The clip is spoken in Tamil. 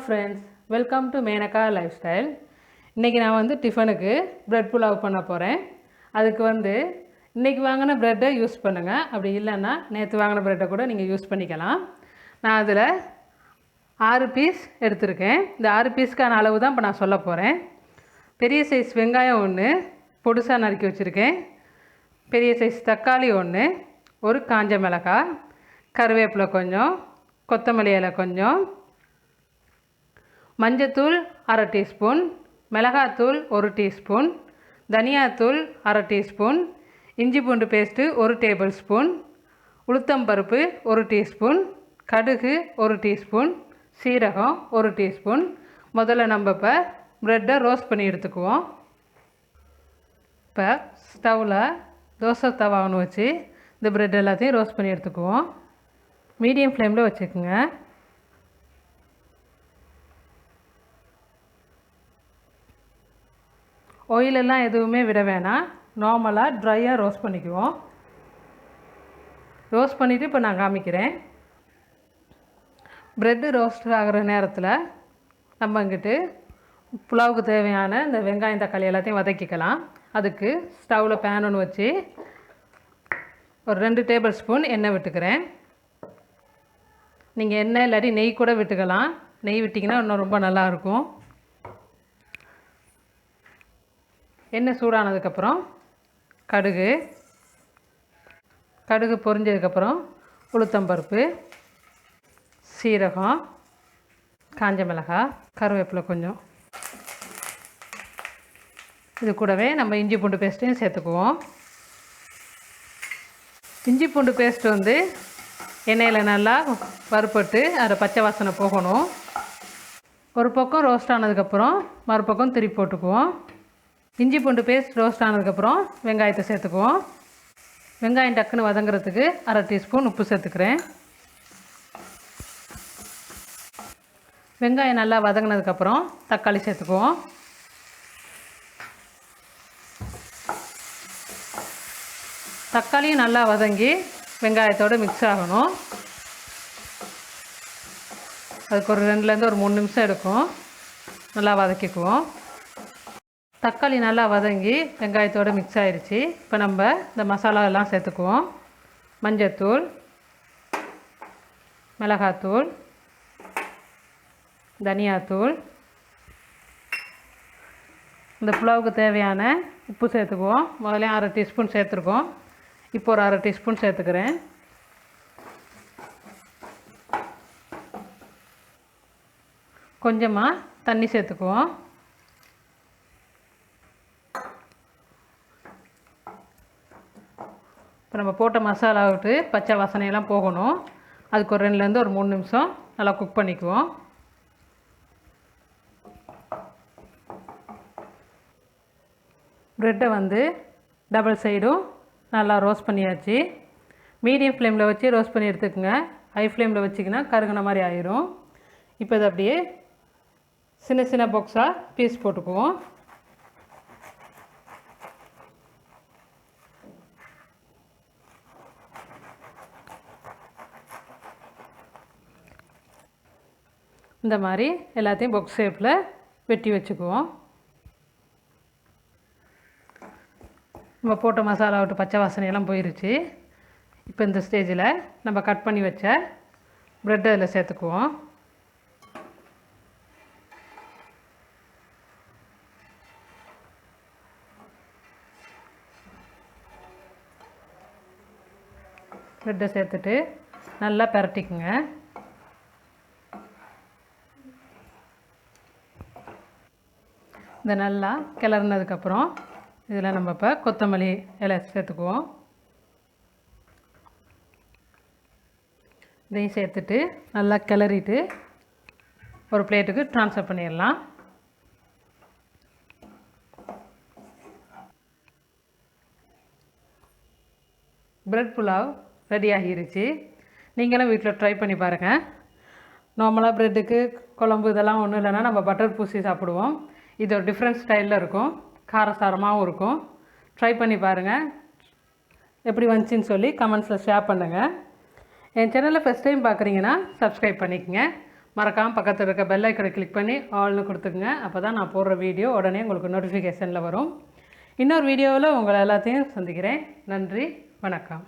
Friends, welcome to Menaka lifestyle. இன்றைக்கி நான் வந்து டிஃபனுக்கு ப்ரெட் புலாவ் பண்ண போகிறேன். அதுக்கு வந்து இன்றைக்கி வாங்கின ப்ரெட்டை யூஸ் பண்ணுங்கள். அப்படி இல்லைன்னா நேற்று வாங்கின ப்ரெட்டை கூட நீங்கள் யூஸ் பண்ணிக்கலாம். நான் அதில் 6 பீஸ் எடுத்திருக்கேன். இந்த 6 பீஸ்க்கான அளவு தான் இப்போ நான் சொல்ல போகிறேன். பெரிய சைஸ் வெங்காயம் 1 பொடுசாக நறுக்கி வச்சுருக்கேன். பெரிய சைஸ் தக்காளி 1, ஒரு காஞ்ச மிளகாய், கருவேப்பிலை கொஞ்சம், கொத்தமல்லி இலை கொஞ்சம், மஞ்சத்தூள் 1/2 டீஸ்பூன், மிளகாத்தூள் 1 டீஸ்பூன், தனியாத்தூள் 1/2 டீஸ்பூன், இஞ்சி பூண்டு பேஸ்ட்டு 1 டேபிள் ஸ்பூன், உளுத்தம்பருப்பு 1 டீஸ்பூன், கடுகு 1 டீஸ்பூன், சீரகம் 1 டீஸ்பூன். முதல்ல நம்ம இப்போ ப்ரெட்டை ரோஸ்ட் பண்ணி எடுத்துக்குவோம். இப்போ ஸ்டவ்வில் தோசை தவா ஒன்று வச்சு இந்த ப்ரெட் எல்லாத்தையும் ரோஸ்ட் பண்ணி எடுத்துக்குவோம். மீடியம் ஃப்ளேமில் வச்சுக்கோங்க. ஆயிலெல்லாம் எதுவுமே விட வேணாம். நார்மலாக ட்ரையாக ரோஸ்ட் பண்ணிக்குவோம். ரோஸ்ட் பண்ணிவிட்டு இப்போ நான் காமிக்கிறேன். ப்ரெட்டு ரோஸ்ட் ஆகிற நேரத்தில் நம்ம இங்கிட்டு புலாவுக்கு தேவையான இந்த வெங்காயம் தக்காளி எல்லாத்தையும் வதக்கிக்கலாம். அதுக்கு ஸ்டவ்வில் பேன் ஒன்று வச்சு ஒரு 2 டேபிள் ஸ்பூன் எண்ணெய் விட்டுக்கிறேன். நீங்கள் எண்ணெய் இல்லாட்டி நெய் கூட விட்டுக்கலாம். நெய் விட்டிங்கன்னா இன்னும் ரொம்ப நல்லாயிருக்கும். எண்ணெய் சூடானதுக்கப்புறம் கடுகு பொரிஞ்சதுக்கப்புறம் உளுத்தம்பருப்பு, சீரகம், காஞ்ச மிளகாய், கருவேப்பிலை கொஞ்சம். இது கூடவே நம்ம இஞ்சி பூண்டு பேஸ்ட்டையும் சேர்த்துக்குவோம். இஞ்சி பூண்டு பேஸ்ட்டு வந்து எண்ணெயில் நல்லா வறுப்பட்டு அதில் பச்சை வாசனை போகணும். ஒரு பக்கம் ரோஸ்ட் ஆனதுக்கப்புறம் மறுபக்கம் திருப்பி போட்டுக்குவோம். இஞ்சி பூண்டு பேஸ்ட் ரோஸ்ட் ஆனதுக்கப்புறம் வெங்காயத்தை சேர்த்துக்குவோம். வெங்காயம் டக்குன்னு வதங்குறதுக்கு 1/2 டீஸ்பூன் உப்பு சேர்த்துக்கிறேன். வெங்காயம் நல்லா வதங்கினதுக்கப்புறம் தக்காளி சேர்த்துக்குவோம். தக்காளியும் நல்லா வதங்கி வெங்காயத்தோடு மிக்ஸ் ஆகணும். அதுக்கு ஒரு 2லேருந்து ஒரு 3 நிமிஷம் எடுக்கும். நல்லா வதக்கிக்குவோம். தக்காளி நல்லா வதங்கி வெங்காயத்தோடு மிக்ஸ் ஆகிடுச்சு. இப்போ நம்ம இந்த மசாலா எல்லாம் சேர்த்துக்குவோம். மஞ்சத்தூள், மிளகாத்தூள், தனியாத்தூள், இந்த புலாவுக்கு தேவையான உப்பு சேர்த்துக்குவோம். முதல்ல 1/2 டீஸ்பூன் சேர்த்துருக்கோம். இப்போ ஒரு 1/2 டீஸ்பூன் சேர்த்துக்கிறேன். கொஞ்சமாக தண்ணி சேர்த்துக்குவோம். இப்போ நம்ம போட்ட மசாலா விட்டு பச்சை வாசனையெல்லாம் போகணும். அதுக்கு ஒரு 2லேருந்து ஒரு 3 நிமிஷம் நல்லா குக் பண்ணிக்குவோம். ப்ரெட்டை வந்து டபுள் சைடும் நல்லா ரோஸ்ட் பண்ணியாச்சு. மீடியம் ஃப்ளேமில் வச்சு ரோஸ்ட் பண்ணி எடுத்துக்கோங்க. ஹை ஃப்ளேமில் வச்சிங்கன்னா கருகுன மாதிரி ஆயிரும். இப்போ இதை அப்படியே சின்ன சின்ன பாக்ஸாக பீஸ் போட்டுக்குவோம். இந்த மாதிரி எல்லாத்தையும் பாக்ஸ் ஷேப்பில் வெட்டி வச்சுக்குவோம். நம்ம போட்ட மசாலா விட்டு பச்சை வாசனையெல்லாம் போயிருச்சு. இப்போ இந்த ஸ்டேஜில் நம்ம கட் பண்ணி வச்ச ப்ரெட் அதில் சேர்த்துக்குவோம். ப்ரெட்டை சேர்த்துட்டு நல்லா பிரட்டிக்குங்க. இதை நல்லா கிளறினதுக்கப்புறம் இதில் நம்ம இப்போ கொத்தமல்லி இலை சேர்த்துக்குவோம். இதையும் சேர்த்துட்டு நல்லா கிளறிட்டு ஒரு பிளேட்டுக்கு ட்ரான்ஸ்ஃபர் பண்ணிடலாம். ப்ரெட் புலாவ் ரெடி ஆகிருச்சு. நீங்களும் வீட்டில் ட்ரை பண்ணி பாருங்கள். நார்மலாக ப்ரெட்டுக்கு குழம்பு இதெல்லாம் ஒன்றும் இல்லைன்னா நம்ம பட்டர் பூசி சாப்பிடுவோம். இது ஒரு டிஃப்ரெண்ட் ஸ்டைலில் இருக்கும். காரசாரமாகவும் இருக்கும். ட்ரை பண்ணி பாருங்கள். எப்படி வந்துச்சின்னு சொல்லி கமெண்ட்ஸில் ஷேர் பண்ணுங்கள். என் சேனலை ஃபஸ்ட் டைம் பார்க்குறீங்கன்னா சப்ஸ்கிரைப் பண்ணிக்கங்க. மறக்காமல் பக்கத்தில் இருக்க பெல் ஐக்கனை கிளிக் பண்ணி ஆல்னு கொடுத்துக்குங்க. அப்போ தான் நான் போடுற வீடியோ உடனே உங்களுக்கு நோட்டிஃபிகேஷனில் வரும். இன்னொரு வீடியோவில் உங்களை எல்லாத்தையும் சந்திக்கிறேன். நன்றி, வணக்கம்.